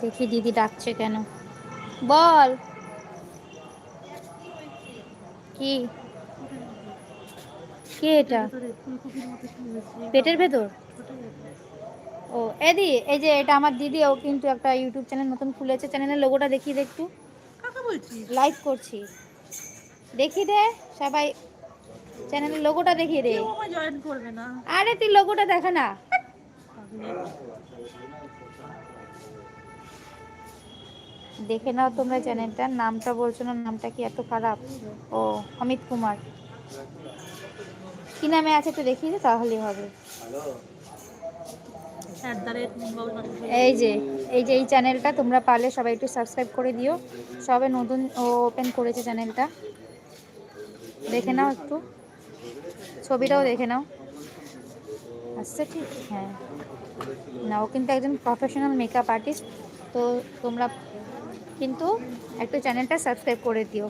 দেখি দিদি ডাকছে কেন, বল কি? কি এটা? পেটের ভেতর? ও এদি, এই যে এটা আমার দিদি, ও কিন্তু একটা ইউটিউব চ্যানেল নতুন খুলেছে। চ্যানেলের লোগোটা দেখিয়ে দে একটু। কাকে বলছিস? লাইভ করছি, দেখিয়ে দে সবাই, চ্যানেলের লোগোটা দেখিয়ে দে। কেউ আমায় জয়েন করবে না। আরে তুই লোগোটা দেখা না, দেখে নাও তোমরা চ্যানেলটার নামটা। বলছো না নামটা কি এত খারাপ? ও অমিত কুমার, কি নামে আছে একটু দেখিয়ে দে, তাহলেই হবে। এই যে এই চ্যানেলটা তোমরা পারলে সবাই একটু সাবস্ক্রাইব করে দিও। সবে নতুন ওপেন করেছে চ্যানেলটা, দেখে নাও একটু, ছবিটাও দেখে নাও। আচ্ছা ঠিক, হ্যাঁ না, ও কিন্তু একজন প্রফেশনাল মেকআপ আর্টিস্ট, তো তোমরা কিন্তু একটু চ্যানেলটা সাবস্ক্রাইব করে দিও।